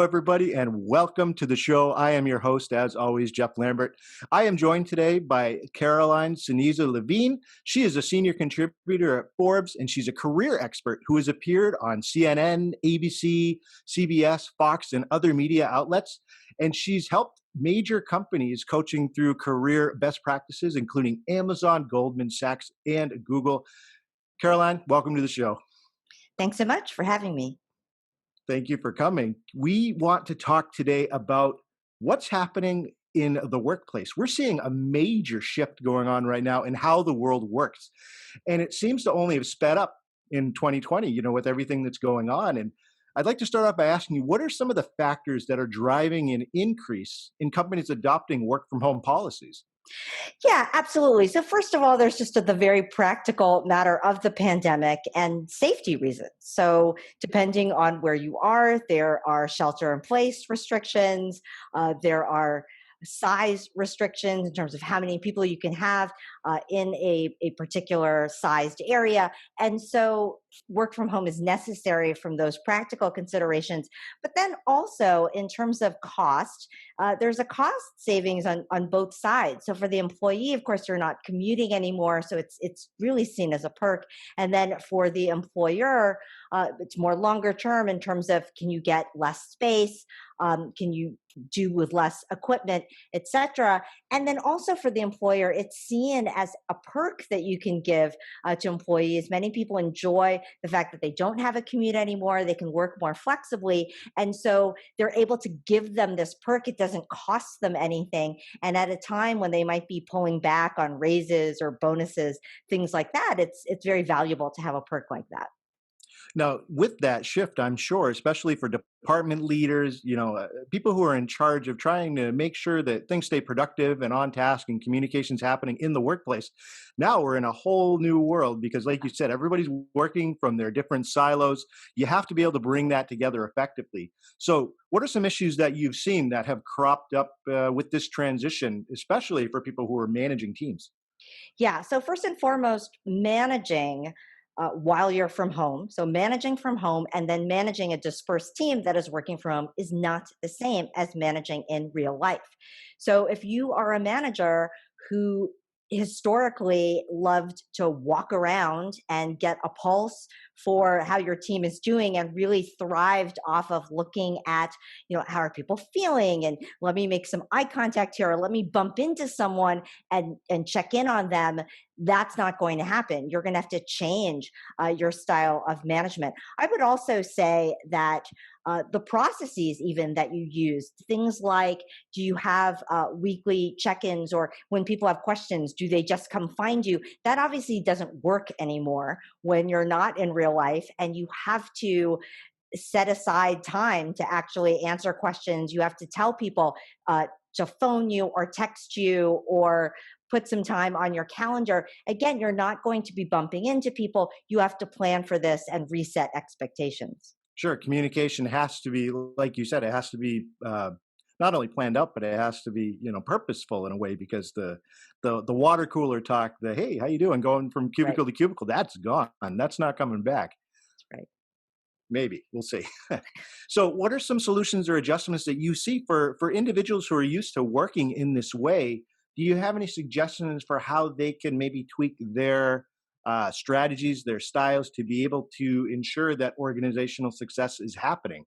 everybody, and welcome to the show. I am your host, as always, Jeff Lambert. I am joined today by Caroline Ceniza-Levine. She is a senior contributor at Forbes, and she's a career expert who has appeared on CNN, ABC, CBS, Fox, and other media outlets. And she's helped major companies coaching through career best practices, including Amazon, Goldman Sachs, and Google. Caroline, welcome to the show. Thanks so much for having me. Thank you for coming. We want to talk today about what's happening in the workplace. We're seeing a major shift going on right now in how the world works. And it seems to only have sped up in 2020, with everything that's going on. And I'd like to start off by asking you, what are some of the factors that are driving an increase in companies adopting work from home policies? Yeah, absolutely. So first of all, there's just the very practical matter of the pandemic and safety reasons. So depending on where you are, there are shelter in place restrictions. There are size restrictions in terms of how many people you can have in a particular sized area. And so work from home is necessary from those practical considerations. But then also in terms of cost, there's a cost savings on both sides. So for the employee, of course, you're not commuting anymore. So it's really seen as a perk. And then for the employer, it's more longer term in terms of, can you get less space? Can you do with less equipment, et cetera? And then also for the employer, it's seen as a perk that you can give to employees. Many people enjoy the fact that they don't have a commute anymore. They can work more flexibly. And so they're able to give them this perk. It doesn't cost them anything. And at a time when they might be pulling back on raises or bonuses, things like that, it's very valuable to have a perk like that. Now, with that shift, I'm sure, especially for department leaders, people who are in charge of trying to make sure that things stay productive and on task and communications happening in the workplace. Now we're in a whole new world because, like you said, everybody's working from their different silos. You have to be able to bring that together effectively. So what are some issues that you've seen that have cropped up with this transition, especially for people who are managing teams? Yeah. So first and foremost, managing while you're from home. So managing from home and then managing a dispersed team that is working from home is not the same as managing in real life. So if you are a manager who historically loved to walk around and get a pulse for how your team is doing and really thrived off of looking at, how are people feeling, and let me make some eye contact here, or let me bump into someone and check in on them, that's not going to happen. You're going to have to change your style of management. I would also say that the processes even that you use, things like, do you have weekly check-ins, or when people have questions, do they just come find you? That obviously doesn't work anymore when you're not in real life, and you have to set aside time to actually answer questions. You have to tell people to phone you or text you or put some time on your calendar. Again, you're not going to be bumping into people. You have to plan for this and reset expectations. Sure, communication has to be, like you said, it has to be not only planned out, but it has to be, purposeful in a way, because the water cooler talk, the hey, how you doing, going from Right. cubicle to cubicle, that's gone. That's not coming back. That's right. Maybe we'll see. So, what are some solutions or adjustments that you see for individuals who are used to working in this way? Do you have any suggestions for how they can maybe tweak their strategies, their styles, to be able to ensure that organizational success is happening?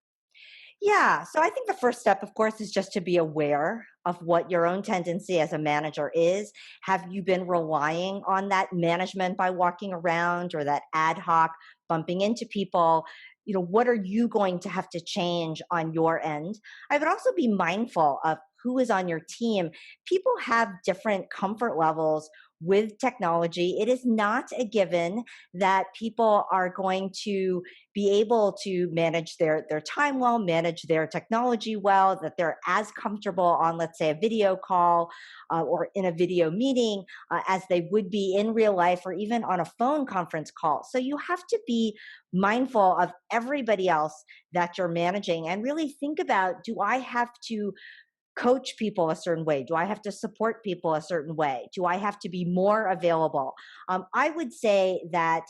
Yeah. So I think the first step, of course, is just to be aware of what your own tendency as a manager is. Have you been relying on that management by walking around, or that ad hoc bumping into people? What are you going to have to change on your end? I would also be mindful of who is on your team. People have different comfort levels with technology. It is not a given that people are going to be able to manage their time well, manage their technology well, that they're as comfortable on, let's say, a video call or in a video meeting as they would be in real life, or even on a phone conference call. So you have to be mindful of everybody else that you're managing and really think about, do I have to coach people a certain way? Do I have to support people a certain way? Do I have to be more available? I would say that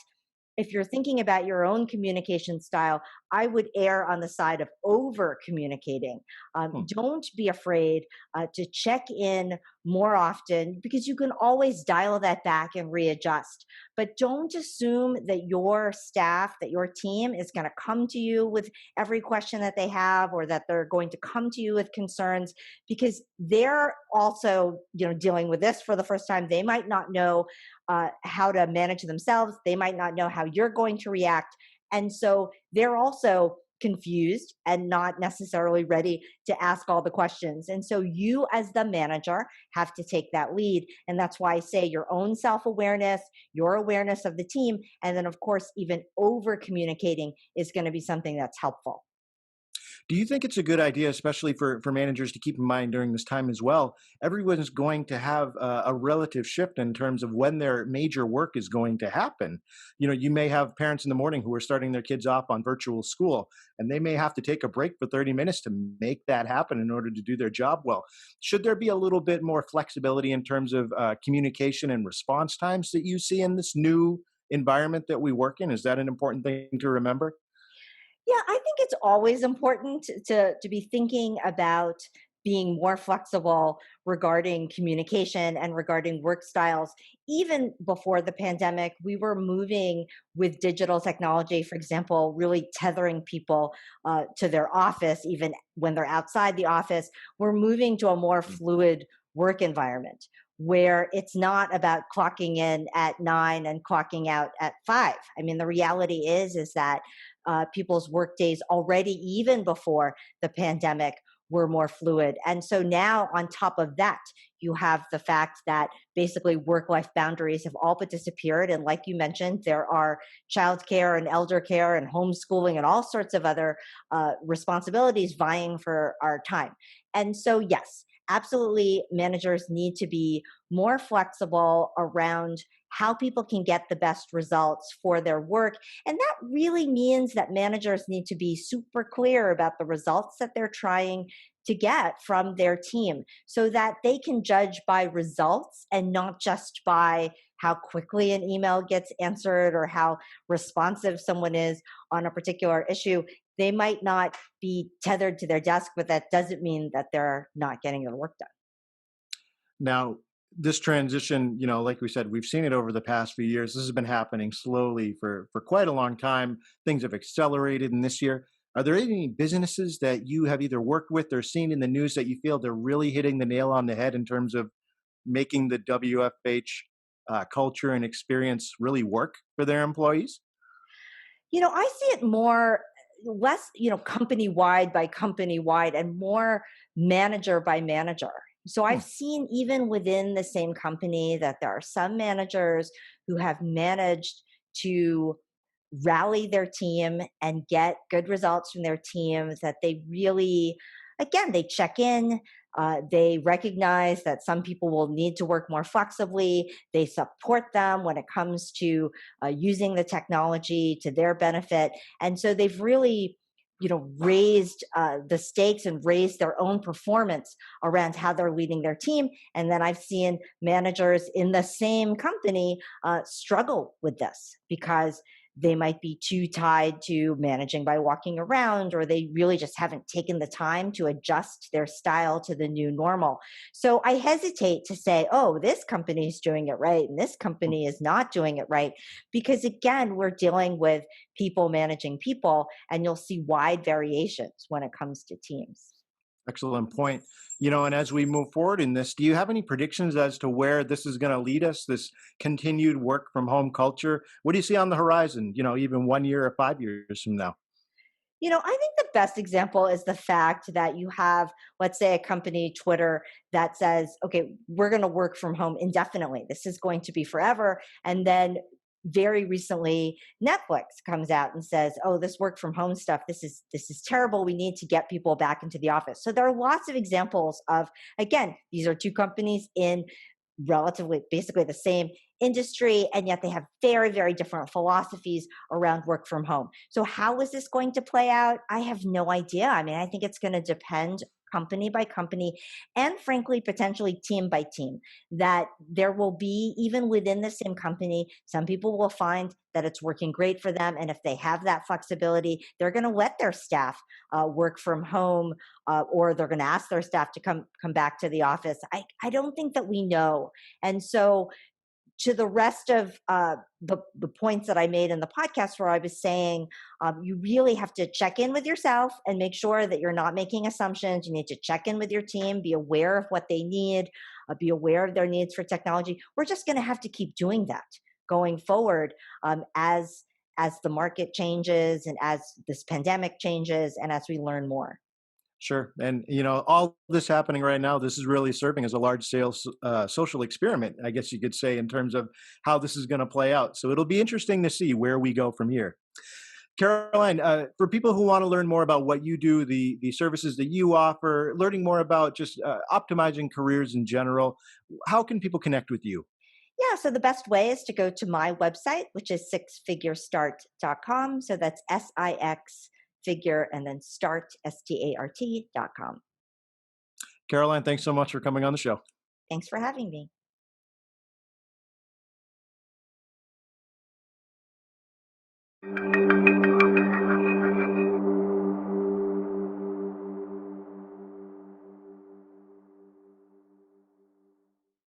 if you're thinking about your own communication style, I would err on the side of over communicating. Hmm. Don't be afraid to check in more often, because you can always dial that back and readjust. But don't assume that your staff, that your team is going to come to you with every question that they have, or that they're going to come to you with concerns, because they're also, dealing with this for the first time. They might not know how to manage themselves. They might not know how you're going to react. And so they're also confused and not necessarily ready to ask all the questions. And so you, as the manager, have to take that lead. And that's why I say your own self awareness, your awareness of the team, and then, of course, even over communicating is going to be something that's helpful. Do you think it's a good idea, especially for managers, to keep in mind during this time as well? Everyone's going to have a relative shift in terms of when their major work is going to happen. You may have parents in the morning who are starting their kids off on virtual school, and they may have to take a break for 30 minutes to make that happen in order to do their job well. Should there be a little bit more flexibility in terms of communication and response times that you see in this new environment that we work in? Is that an important thing to remember? Yeah, I think it's always important to be thinking about being more flexible regarding communication and regarding work styles. Even before the pandemic, we were moving with digital technology, for example, really tethering people to their office, even when they're outside the office. We're moving to a more fluid work environment where it's not about clocking in at 9 and clocking out at 5. I mean, the reality is that people's work days already, even before the pandemic, were more fluid. And so now, on top of that, you have the fact that basically work life boundaries have all but disappeared. And like you mentioned, there are childcare and elder care and homeschooling and all sorts of other responsibilities vying for our time. And so, yes, absolutely, managers need to be more flexible around how people can get the best results for their work. And that really means that managers need to be super clear about the results that they're trying to get from their team, so that they can judge by results and not just by how quickly an email gets answered or how responsive someone is on a particular issue. They might not be tethered to their desk, but that doesn't mean that they're not getting their work done. Now, this transition, like we said, we've seen it over the past few years. This has been happening slowly for quite a long time. Things have accelerated in this year. Are there any businesses that you have either worked with or seen in the news that you feel they're really hitting the nail on the head in terms of making the WFH culture and experience really work for their employees? I see it more less, company wide by company wide, and more manager by manager. So Hmm. I've seen even within the same company that there are some managers who have managed to rally their team and get good results from their team, that they really, again, they check in, they recognize that some people will need to work more flexibly, they support them when it comes to using the technology to their benefit. And so they've really, raised the stakes and raised their own performance around how they're leading their team. And then I've seen managers in the same company struggle with this because they might be too tied to managing by walking around, or they really just haven't taken the time to adjust their style to the new normal. So I hesitate to say, oh, this company is doing it right and this company is not doing it right, because again, we're dealing with people managing people, and you'll see wide variations when it comes to teams. Excellent point. And as we move forward in this, do you have any predictions as to where this is going to lead us, this continued work from home culture? What do you see on the horizon, even 1 year or 5 years from now? I think the best example is the fact that you have, let's say, a company, Twitter, that says, okay, we're going to work from home indefinitely. This is going to be forever. And then very recently, Netflix comes out and says, oh, this work from home stuff, this is terrible. We need to get people back into the office. So there are lots of examples of, again, these are two companies in relatively basically the same industry, and yet they have very, very different philosophies around work from home. So how is this going to play out? I have no idea. I mean, I think it's going to depend company by company, and frankly, potentially team by team. That there will be, even within the same company, some people will find that it's working great for them. And if they have that flexibility, they're going to let their staff work from home, or they're going to ask their staff to come back to the office. I don't think that we know. And so, to the rest of the points that I made in the podcast, where I was saying you really have to check in with yourself and make sure that you're not making assumptions. You need to check in with your team, be aware of what they need, be aware of their needs for technology. We're just going to have to keep doing that going forward, as the market changes and as this pandemic changes and as we learn more. Sure. And, all this happening right now, this is really serving as a large sales social experiment, I guess you could say, in terms of how this is going to play out. So it'll be interesting to see where we go from here. Caroline, for people who want to learn more about what you do, the services that you offer, learning more about just optimizing careers in general, how can people connect with you? Yeah, so the best way is to go to my website, which is sixfigurestart.com. So that's SIX figure and then start, START.com. Caroline, thanks so much for coming on the show. Thanks for having me.